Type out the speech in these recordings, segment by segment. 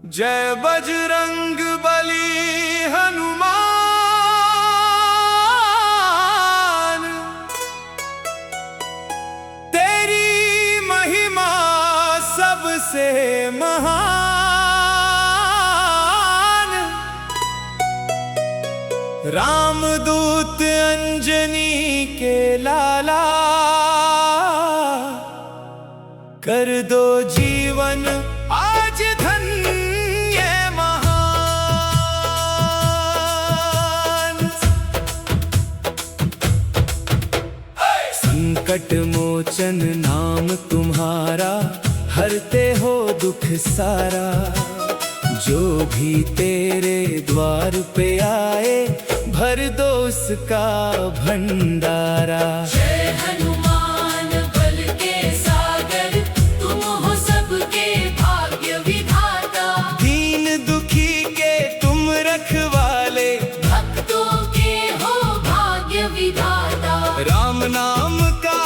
जय बजरंग बली हनुमान। तेरी महिमा सबसे महान। रामदूत अंजनी के लाला, कर दो जीवन आज धन्य महान। संकट मोचन नाम तुम्हारा, हरते हो दुख सारा। जो भी तेरे द्वार पे आए, भर दो उसका भंडारा। जय हनुमान बल के सागर, तुम हो सबके भाग्य विधाता। दीन दुखी के तुम रखवाले, भक्तों के हो भाग्य विधाता। राम नाम का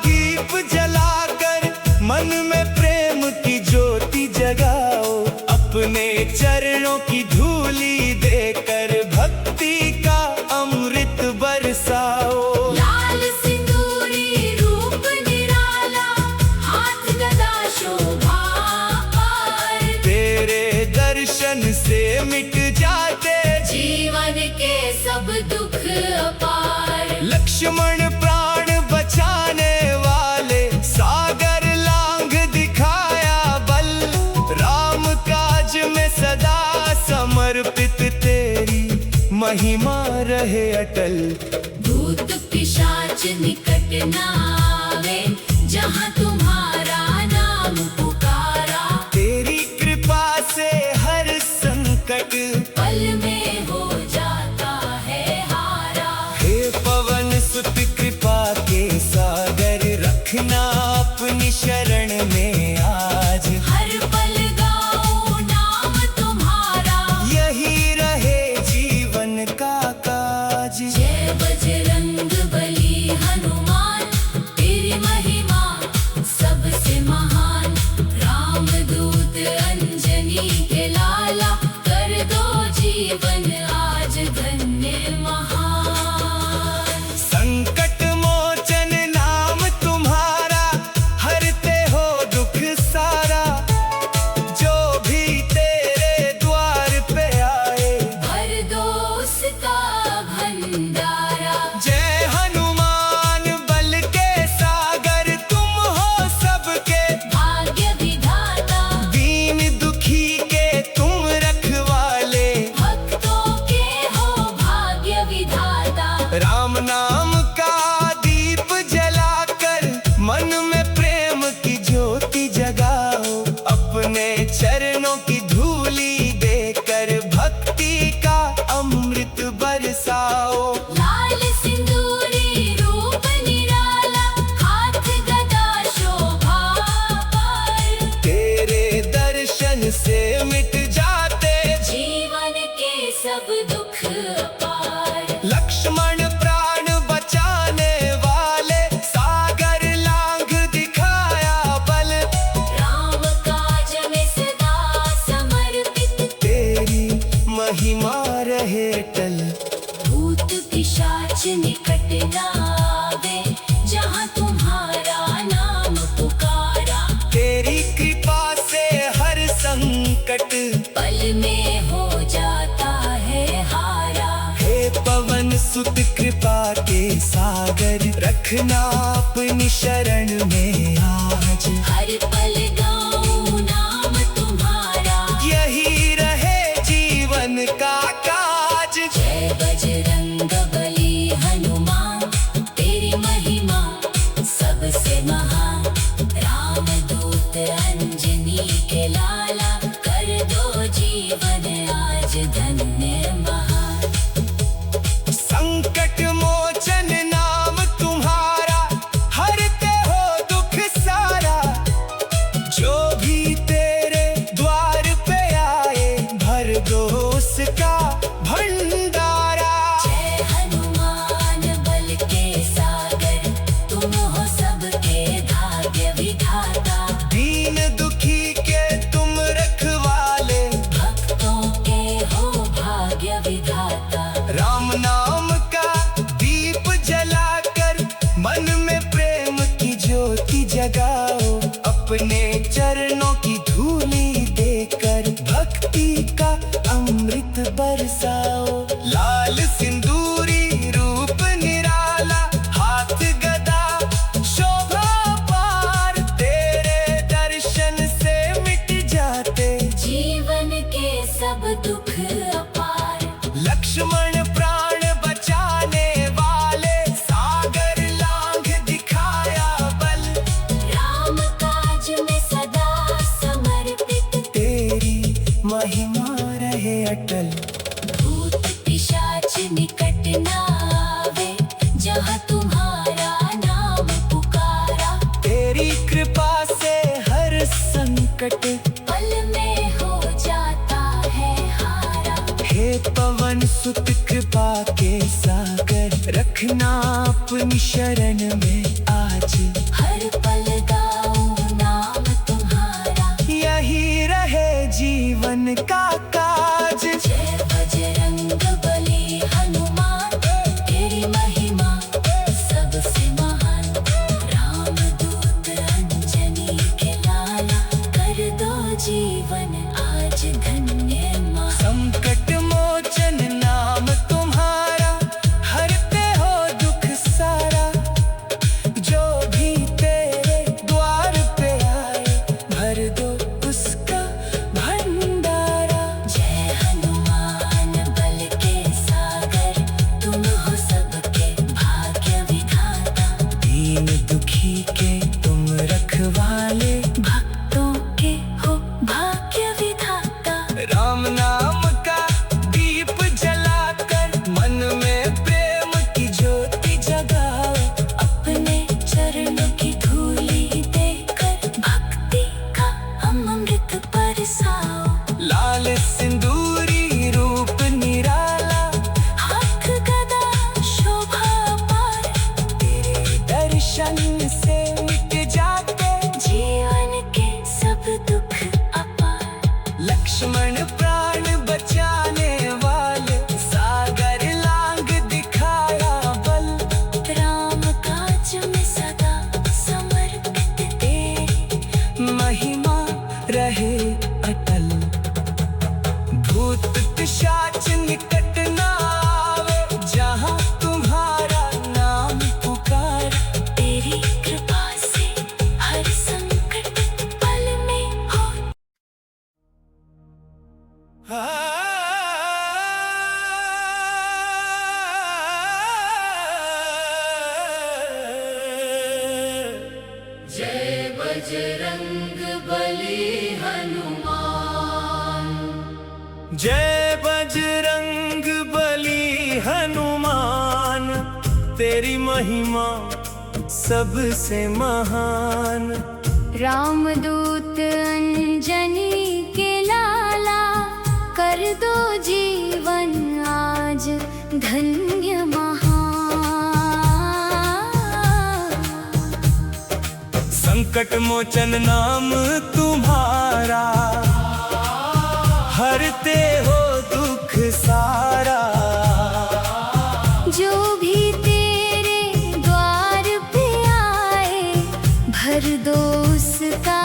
दीप जलाकर, मन में प्रेम की ज्योति जगाओ। अपने चरणों की धूली देकर, भक्ति का अमृत बरसाओ। लाल सिंदूरी रूप निराला, हाथ गदा शोभा पार। तेरे दर्शन से मिट जाते जीवन के सब दुख अपार। लक्ष्मण प्राण बचाने वाले, सागर लांघ दिखाया बल। राम काज में सदा समर्पित, तेरी महिमा रहे अटल। भूत पिशाच निकट न आवे, जहाँ तुम्हारा नाम पुकारा। तेरी कृपा से हर संकट, पल में हो जाता है हारा। हे पवन सुत कृपा के सागर, रखना अपनी शरण में आज। हर पल गाऊं नाम तुम्हारा, यही रहे जीवन का काज। जय बजरंग बली हनुमान। तेरी महिमा सबसे महान। रामदूत अंजनी के लाला, कर दो जीवन आज धन्य महान। संकट मोचन नाम तुम्हारा, हरते हो दुख सारा। जो भी तेरे द्वार पे आए, भर दो उसका भंडारा। जय हनुमान बल के सागर, तुम हो सबके भाग्य विधाता। दीन दुखी के तुम रखवाले। भक्तों के हो भाग्य विधाता। राम नाम का दीप जलाकर, मन में प्रेम की ज्योति जगाओ। अपने चरणों की धूली देकर, भक्ति का अमृत बरसाओ। लाल सिंदूरी रूप निराला, हाथ गदा शोभा पार। तेरे दर्शन से मिट जाते जीवन के सब दुख अपार। लक्ष्मण प्राण बचाने वाले, सागर लांघ दिखाया बल। राम काज में सदा समर्पित, तेरी महिमा रहे टल। भूत पिशाच निकट न आवे, जहाँ तुम्हारा नाम पुकारा। तेरी कृपा से हर संकट, पल में हो जाता है हारा। हे पवन सुत कृपा के सागर, रखना अपनी शरण में आज। हर पल गाऊं नाम तुम्हारा, यही रहे जीवन का काज। जय बजरंग बली हनुमान। तेरी महिमा सबसे महान। रामदूत अंजनी के लाला, कर दो जीवन आज धन्य महान। संकट मोचन नाम तुम्हारा, हरते हो दुख सारा। जो भी तेरे द्वार पे आए, भर दो उसका भंडारा। जय हनुमान बल के सागर, तुम हो सबके भाग्य विधाता। दीन दुखी के तुम दुख अपार। लक्ष्मण प्राण बचाने वाले, सागर लांघ दिखाया बल। राम काज में सदा समर्पित, तेरी महिमा रहे अटल। भूत पिशाच निकट न आवे, जहाँ तुम्हारा नाम पुकारा। तेरी कृपा से हर संकट पल में हो जाता है हारा। हे पवन सुत कृपा के सागर, रखना अपनी शरण में आज। हर पल गाऊं नाम तुम्हारा, यही रहे जीवन का काज। जय बजरंग बली हनुमान, तेरी महिमा सबसे महान। राम दूत अंजनी के लाला, कर दो जीवन आज धन्य मां। संकट मोचन नाम तुम्हारा, हरते हो दुख सारा। जो भी तेरे द्वार पे आए, भर दो उसका भंडारा। जय हनुमान बल के सागर, तुम हो सबके भाग्य विधाता। दीन दुखी के तुम रखवाले, भक्तों के हो भाग्य विधाता। राम नाम का दीप जलाकर, मन में प्रेम की ज्योति जगाओ। अपने चरणों की धूली देकर, भक्ति का अमृत बरसाओ। लाल सिंदूरी रूप निराला, हाथ गदा शोभा पार, तेरे दर्शन से मिट जाते जीवन के सब दुख अपार। लक्ष्मण प्राण बचाने वाले, सागर लांघ दिखाया बल। राम काज में सदा समर्पित, तेरी महिमा रहे अटल। भूत पिशाच निकट न आवे, जहाँ तुम्हारा नाम पुकार। तेरी कृपा से हर संकट पल में हो। जय बजरंग बली हनुमान, जय बजरंग बली हनुमान, तेरी महिमा सबसे महान। रामदूत अंजनी के लाला, कर दो जीवन आज धन्य महान। संकट मोचन नाम तुम्हारा, हरते हो दुख सारा। जो भी तेरे द्वार पे आए, भर दो उसका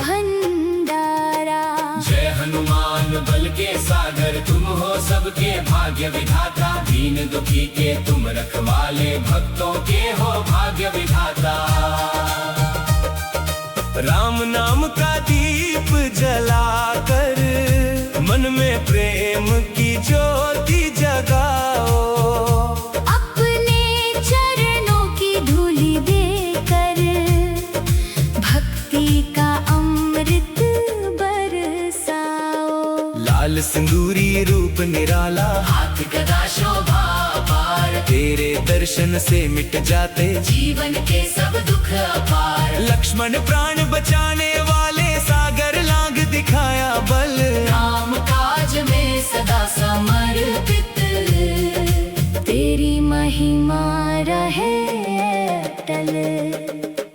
भंडारा। जय हनुमान बल के सागर, तुम हो सबके भाग्य विधाता। दीन दुखी के तुम रखवाले, भक्तों के हो भाग्य विधाता। राम नाम का दीप जलाकर, मन में प्रेम की ज्योति जगाओ। अपने चरणों की धूली देकर, भक्ति का अमृत बरसाओ। लाल सिंदूरी रूप निराला, हाथ गदा शोभा पार, तेरे दर्शन से मिट जाते जीवन के सब दुख अपार। लक्ष्मण प्राण बचाने वाले, सागर लांघ दिखाया बल। राम काज में सदा समर्पित, तेरी महिमा रहे अटल।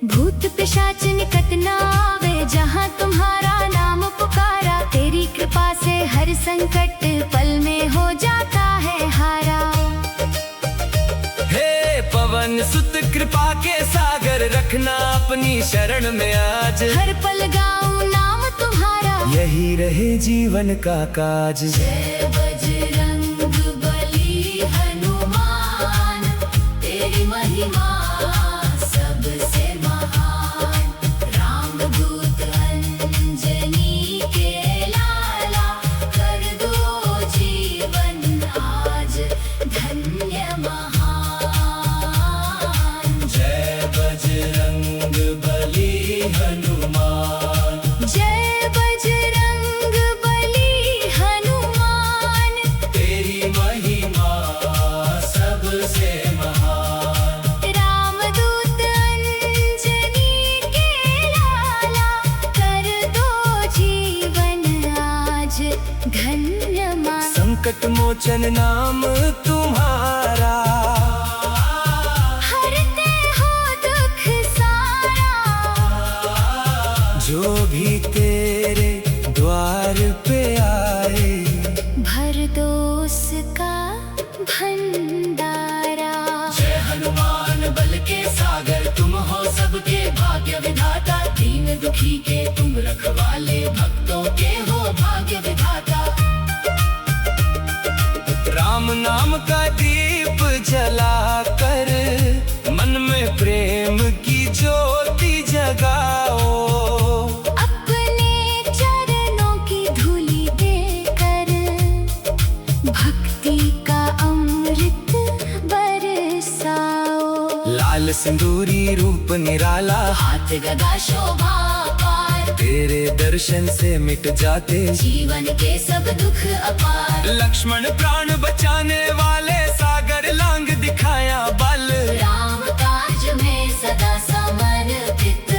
भूत पिशाच निकट न आवे, जहाँ तुम्हारा नाम पुकारा। तेरी कृपा से हर संकट पल में हो जाता है हारा। हे पवन सुत कृपा के सागर, रखना अपनी शरण में आज। हर पल गाऊं नाम तुम्हारा, यही रहे जीवन का काज। जय बजरंग बली हनुमान, तेरी महिमा सबसे महान। राम दूत अंजनी के लाला, कर दो संकट मोचन नाम तुम्हारा, हरते हो दुख सारा। जो भी तेरे द्वार पे आए, भर दो उसका भंडारा। जय हनुमान बल के सागर, तुम हो सबके भाग्य विधाता। दीन दुखी के तुम रखवाले, भक्तों के हो भाग्य विधाता। राम नाम का दीप जलाकर मन में प्रेम की ज्योति जगाओ। अपने चरणों की धूली देकर भक्ति का अमृत बरसाओ। लाल सिंदूरी रूप निराला, हाथ गदा शोभा पार। तेरे दर्शन से मिट जाते जीवन के सब दुख अपार। लक्ष्मण प्राण बचाने वाले, सागर लांग दिखाया बल। राम काज में सदा समर्पित,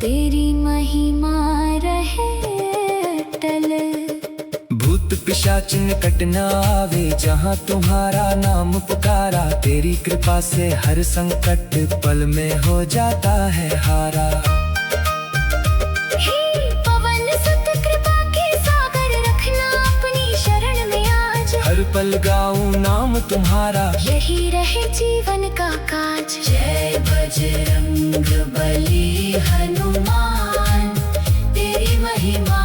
तेरी महिमा रहे अटल। भूत पिशाच निकट न आवे, जहाँ तुम्हारा नाम पुकारा। तेरी कृपा से हर संकट पल में हो जाता है हारा। हे पवन सुत कृपा के सागर, रखना अपनी शरण में आज। हर पल गाऊं नाम तुम्हारा, यही रहे जीवन का काज। जय बजरंग बली हनुमान, तेरी महिमा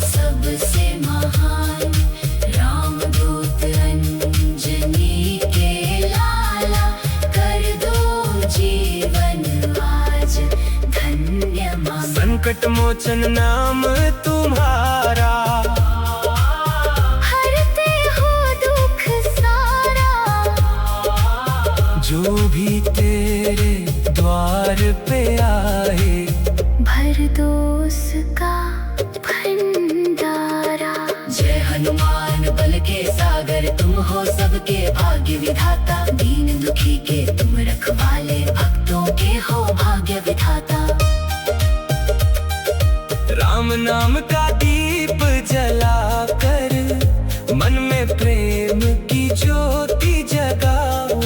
सबसे महान। रामदूत अंजनी के लाला, कर दो जीवन आज धन्य मान। संकट मोचन नाम तुम्हारा, हरते हो दुख सारा। जो भी तेरे द्वार पे आए, भर दो उसका भंडारा। जय हनुमान बल के सागर, तुम हो सबके भाग्य विधाता। दीन दुखी के तुम रखवाले, भक्तों के हो भाग्य विधाता। राम नाम का दीप जलाकर मन में प्रेम की ज्योति जगाओ।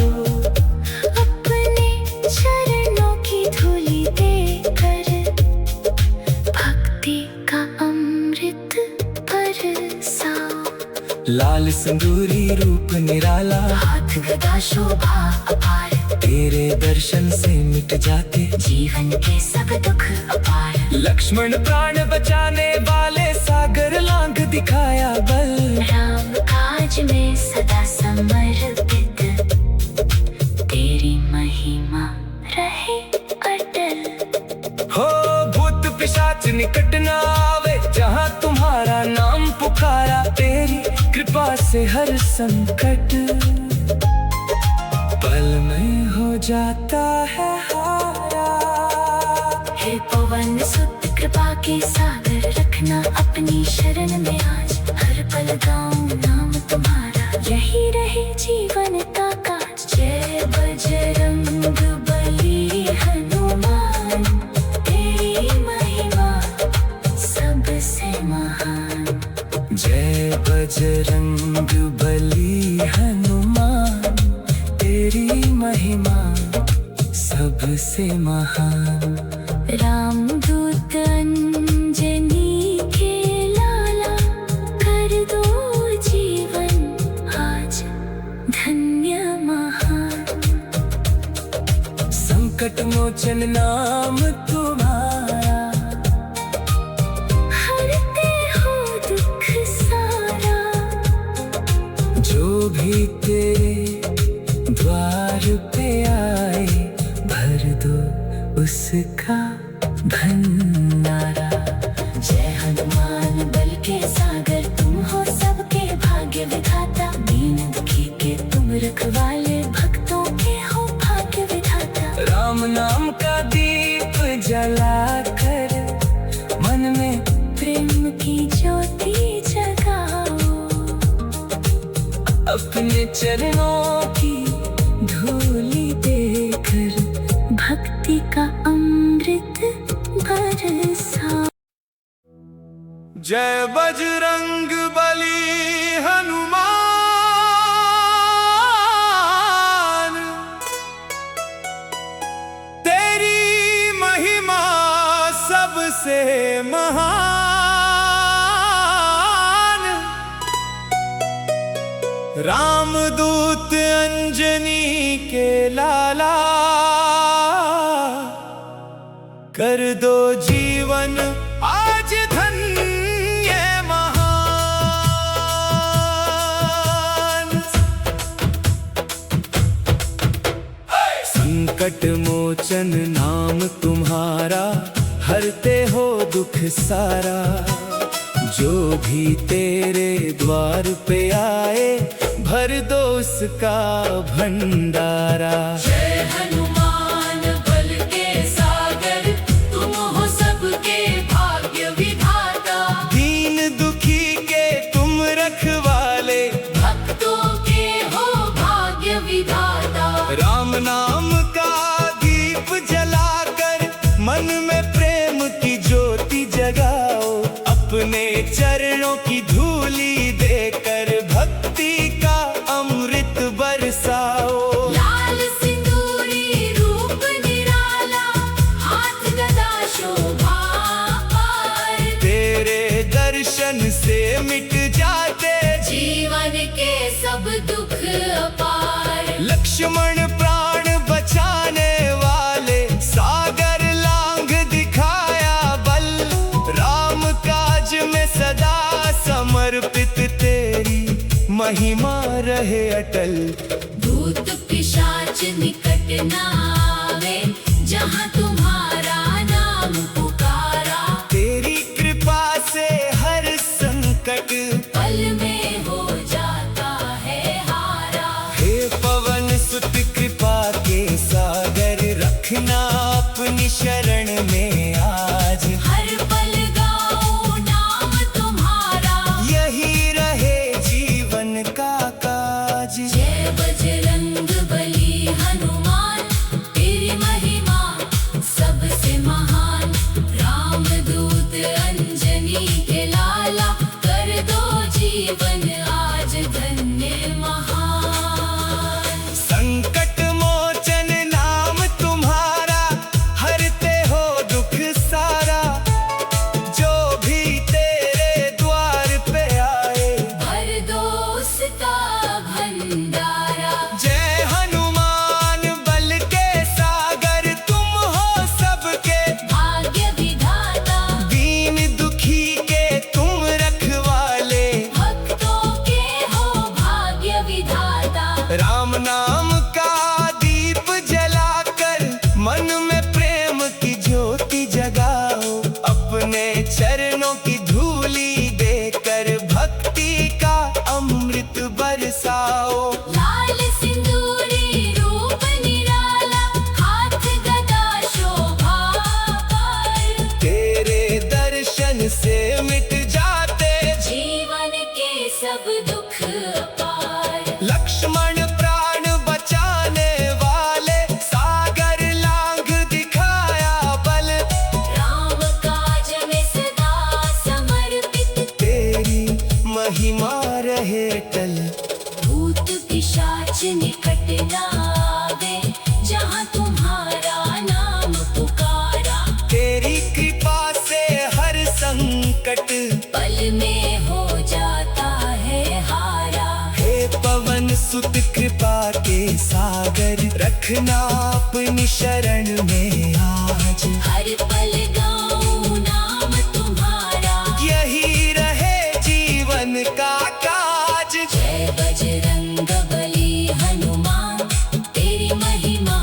अपने चरणों की धूली देकर भक्ति का अमृत बरसाओ। लाल सिंदूरी रूप निराला, हाथ गदा शोभा अपार। तेरे दर्शन से मिट जाते जीवन के सब दुख अपार। लक्ष्मण प्राण बचाने वाले, सागर लांग दिखाया बल। राम काज में सदा समर्पित, तेरी महिमा रहे अटल। हो भूत पिशाच निकट न आवे, जहाँ तुम्हारा नाम पुकारा। तेरी कृपा से हर संकट पल में हो जाता है हारा। हे पवन सुत कृपा के सागर, रखना अपनी शरण में आज। हर पल गाऊं नाम तुम्हारा, यही रहे जीवन का काज। जय बजरंग बली हनुमान, तेरी महिमा सबसे महान। जय बजरंग बली हनुमान, तेरी महिमा सबसे महान। रामदूत अंजनी के लाला, कर दो जीवन आज धन्य महान। संकट मोचन नाम तुम्हारा, हरते हो दुख सारा। जो भी तेरे द्वार पे आए, भर दो उसका भंडारा। जय हनुमान बल के सागर, तुम हो सबके भाग्य विधाता। दीन दुखी के तुम रखवाले, भक्तों के हो भाग्य विधाता। राम नाम का दीप जलाकर मन में प्रेम की ज्योति जगाओ। अपने चरणों की धूली देकर भक्ति का अमृत बरसाओ। जय बजरंग बली हनुमान, तेरी महिमा सबसे महान। रामदूत अंजनी के लाला, कर दो जीवन आज धन्य महान। संकट मोचन नाम तुम्हारा, हरते हो दुख सारा। जो भी तेरे द्वार पे आए, भर दो उसका भंडारा। जय हनुमान बल के सागर, तुम हो सबके भाग्य विधाता। दीन दुखी के तुम रखवाले, भक्तों के हो भाग्य विधाता। राम नाम का दीप जलाकर, मन में प्रेम की ज्योति जगाओ। अपने चरणों की धूली देकर, भक्ति का अमृत बरसाओ। लाल सिंदूरी रूप निराला, हाथ गदा शोभा पार। तेरे दर्शन से मिट जाते जीवन के सब दुख अपार। लक्ष्मण प्राण बचाने वाले, सागर लांघ दिखाया बल। राम काज में सदा समर्पित, तेरी महिमा रहे अटल। भूत पिशाच निकट न आवे, जहाँ तुम्हारा नाम पुकारा। तेरी कृपा से हर संकट, पल में हो जाता है हारा। हे पवन सुत कृपा के सागर, रखना अपनी शरण में आज। हर पल गाऊं नाम तुम्हारा, यही रहे जीवन का काज। जय बजरंग बली हनुमान, तेरी महिमा सबसे महान। रामदूत अंजनी के लाला, कर दो जीवन आज धन्य महान। संकट मोचन नाम तुम्हारा, हरते हो दुख सारा। जो भी तेरे द्वार पे आए, भर दो उसका भंडारा। जय हनुमान बल के सागर, तुम हो सबके भाग्य विधाता। दीन दुखी के तुम रखवाले। भक्तों के हो भाग्य विधाता। राम नाम का दीप जलाकर, मन में प्रेम की ज्योति जगाओ। अपने चरणों की धूली देकर, भक्ति का अमृत बरसाओ। लाल सिंदूरी रूप निराला, हाथ गदा शोभा पार। तेरे दर्शन से मिट जाते जीवन के सब दुख अपार। लक्ष्मण प्राण बचाने वाले, सागर लांघ दिखाया बल। राम काज में सदा समर्पित, तेरी महिमा रहे टल। भूत पिशाच निकट न आवे, जहाँ तुम्हारा नाम पुकारा। तेरी कृपा से हर संकट, पल में हो जाता है हारा। हे पवन सुत कृपा के सागर, रखना अपनी शरण में आज। हर पल गाऊं नाम तुम्हारा, यही रहे जीवन का काज। जय बजरंग बली हनुमान, तेरी महिमा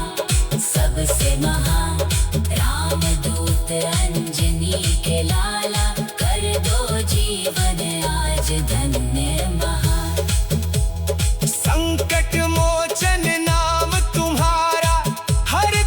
सबसे महान। रामदूत अंजनी के लाला, कर दो जीवन आज धन्य महान। संकट मोचन नाम तुम्हारा, हर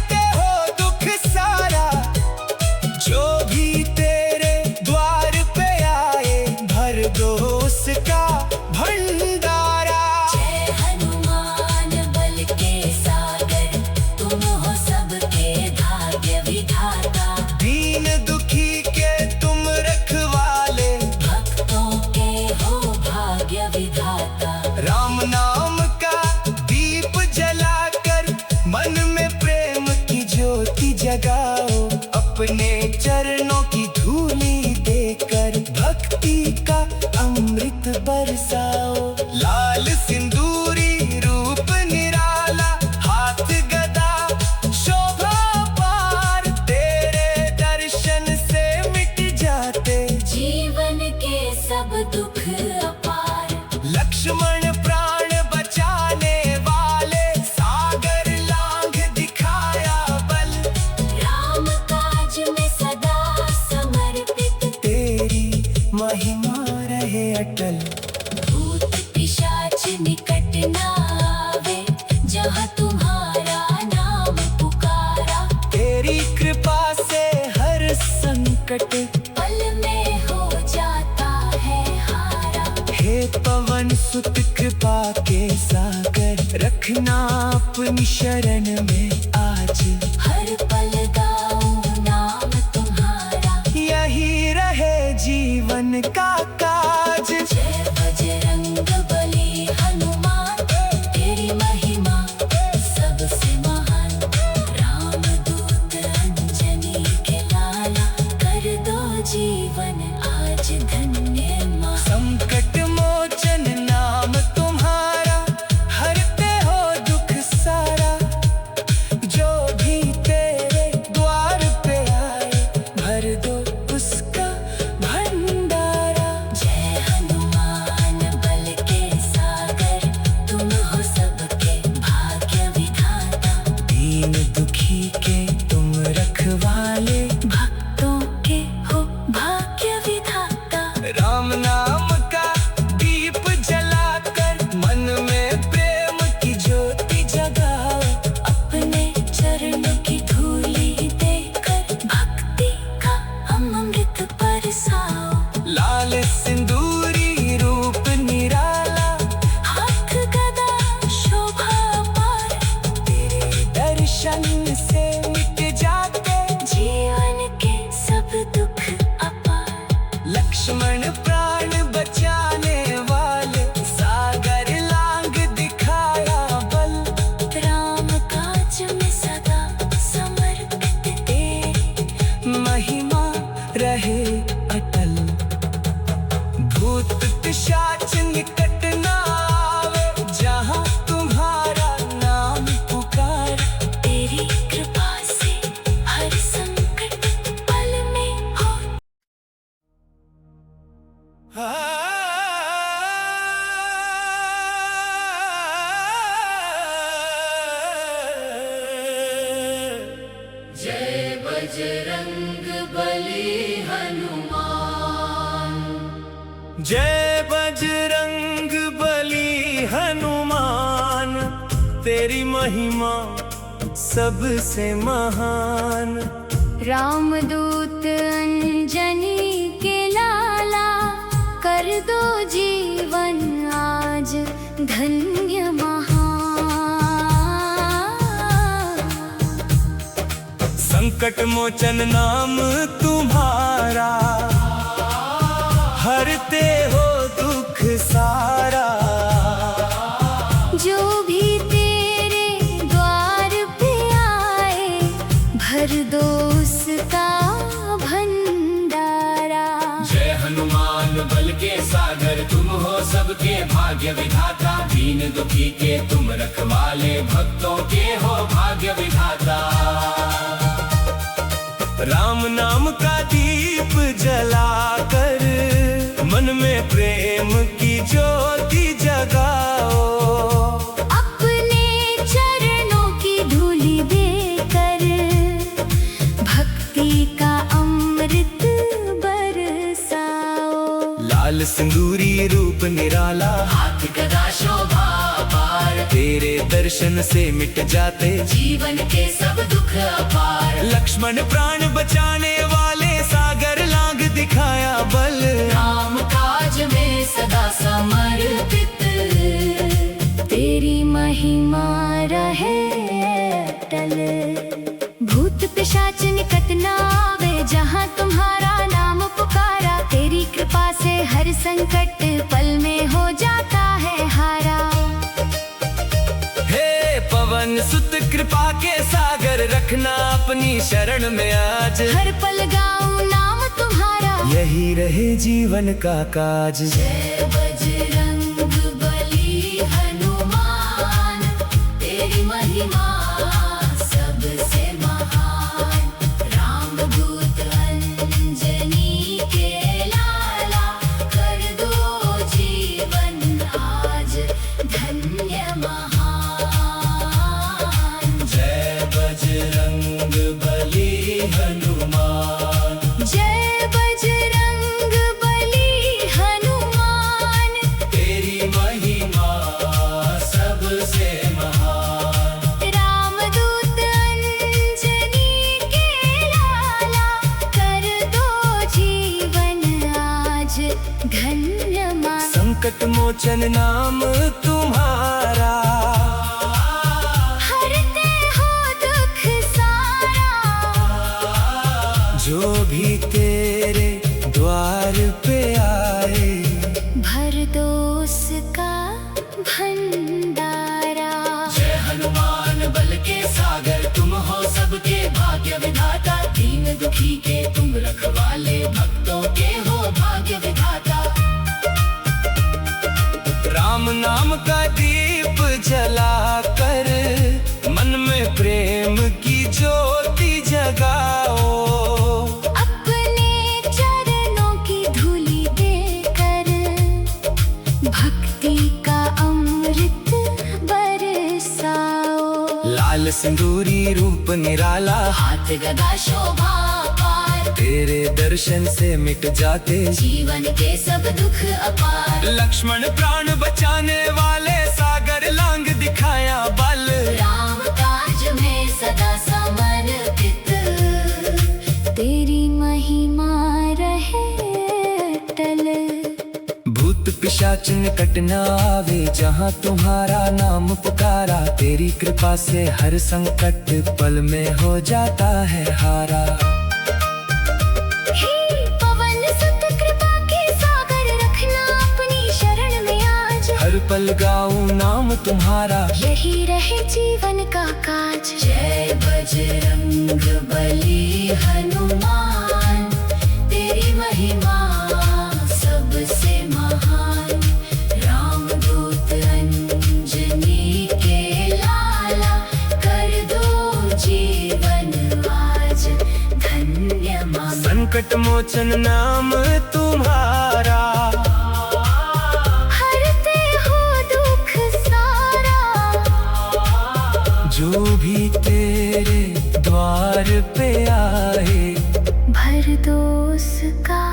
अब दुख अपार। लक्ष्मण प्राण बचाने वाले, सागर लांघ दिखाया बल। राम काज में सदा समर्पित, तेरी महिमा रहे अटल। भूत पिशाच निकट न आवे, जहाँ तुम्हारा नाम पुकारा। तेरी कृपा से हर संकट पल में हो जाता है हारा। हे पवन सुत कृपा के सागर, रखना अपनी शरण में आज। हर पल गाऊं नाम तुम्हारा, यही रहे जीवन का काज। जय बजरंग बली हनुमान, तेरी महिमा सबसे महान। राम दूत अंजनी के लाला, कर दो जीवन आज धन्य मां। संकट मोचन नाम तुम्हारा, हरते हो दुख सारा। जो भी तेरे द्वार पे आए, भर दो उसका भंडारा। जय हनुमान बल के सागर, तुम हो सबके भाग्य विधाता। दीन दुखी के तुम रखवाले, भक्तों के हो भाग्य विधाता। राम नाम का दीप जलाकर, मन में प्रेम की ज्योति जगाओ। अपने चरणों की धूली देकर, भक्ति का अमृत बरसाओ। लाल सिंदूरी रूप निराला, हाथ गदा शोभा पार, तेरे दर्शन से मिट जाते जीवन के सब दुख अपार। लक्ष्मण प्राण बचाने वाले, सागर लांघ दिखाया बल। राम काज में सदा समर्पित, तेरी महिमा रहे अटल। भूत पिशाच निकट न आवे, जहाँ तुम्हारा नाम पुकार। तेरी कृपा से हर संकट पल में हो। जय बजरंग बली हनुमान। जय बजरंग बली हनुमान, तेरी महिमा सबसे महान। रामदूत अंजनी के लाला, कर दो जीवन आज धन्य महान। संकट मोचन नाम तुम्हारा, हरते हो दुख सारा। जो भी तेरे द्वार पे आए, भर दो उसका भंडारा। जय हनुमान बल के सागर, तुम हो सबके भाग्य विधाता। दीन दुखी के तुम रखवाले, भक्तों के हो भाग्य विधाता। राम नाम का दीप जलाकर, मन में प्रेम की ज्योति जगाओ। अपने चरणों की धूली देकर, भक्ति का अमृत बरसाओ। लाल सिंदूरी रूप निराला, हाथ गदा शोभा पार, तेरे दर्शन से मिट जाते जीवन के सब दुख अपार। लक्ष्मण प्राण बचाने वाले, सागर लांघ दिखाया बल। राम काज में सदा समर्पित, तेरी महिमा रहे अटल। भूत पिशाच निकट न आवे, जहाँ तुम्हारा नाम पुकारा। तेरी कृपा से हर संकट पल में हो जाता है हारा। हे पवन सुत कृपा के सागर, रखना अपनी शरण में आज। हर पल गाऊं नाम तुम्हारा, यही रहे जीवन का काज। जय बजरंग बली हनुमान, तेरी महिमा सबसे महान। राम दूत अंजनी के लाला, कर धन्य मान। संकट मोचन नाम तुम्हारा, हरते हो दुख सारा। जो भी तेरे द्वार पे आए, भर दो उसका भंडारा। जय हनुमान बल के सागर, तुम हो सबके भाग्य विधाता। दीन दुखी के तुम रखवाले, भक्तों के हो भाग्य विधाता। राम नाम का दीप जला कर मन में प्रेम की ज्योति जगाओ। अपने चरणों की धूली देकर भक्ति का अमृत बरसाओ। लाल सिंदूरी रूप निराला, हाथ गदा शोभा पार। तेरे दर्शन से मिट जाते जीवन के सब दुख अपार। लक्ष्मण प्राण बचाने वाले, सागर लांग दिखाया बल। राम काज में सदा समर्पित, तेरी महिमा रहे अटल। भूत पिशाच निकट न आवे, जहाँ तुम्हारा नाम पुकारा। तेरी कृपा से हर संकट पल में हो जाता है हारा। हे पवन सुत कृपा के सागर, रखना अपनी शरण में आज। हर पल गाऊं नाम तुम्हारा, यही रहे जीवन का काज। जय बजरंग बली हनुमान, तेरी महिमा सबसे महान। राम दूत अंजनी के लाला, कर दो जीवन आज धन्य मान। संकट मोचन नाम तुम्हारा, हरते हो दुख सारा। जो भी तेरे द्वार पे आए, भर दो उसका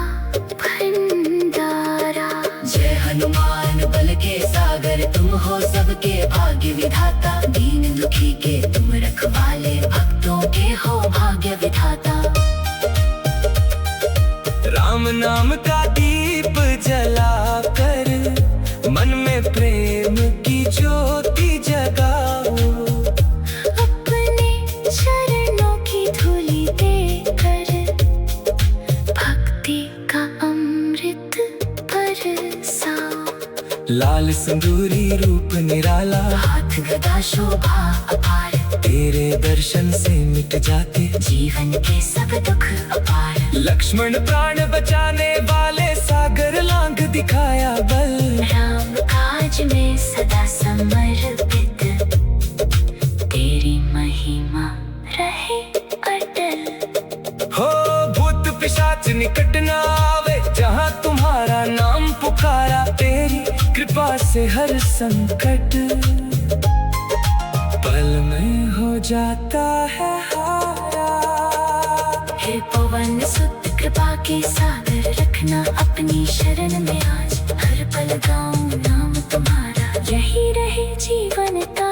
भंडारा। जय हनुमान बल के सागर, तुम हो सबके भाग्य विधाता। दीन दुखी के तुम रखवाले, भक्तों के हो भाग्य विधाता। राम नाम का दीप जला कर मन में प्रेम की ज्योति जगाओ। अपने चरणों की धूली देकर भक्ति का अमृत बरसाओ। लाल सिंदूरी रूप निराला, हाथ गदा शोभा अपार। तेरे दर्शन से मिट जाते जीवन के सब दुख अपार। लक्ष्मण प्राण बचाने वाले, सागर लांग दिखाया बल। राम काज में सदा समर्पित, तेरी महिमा रहे अटल। हो भूत पिशाच निकट न आवे, जहाँ तुम्हारा नाम पुकारा। तेरी कृपा से हर संकट पल में हो जाता है हारा। हे पवन सुत कृपा के सागर, रखना अपनी शरण में आज। हर पल गाऊं नाम तुम्हारा, यही रहे जीवन का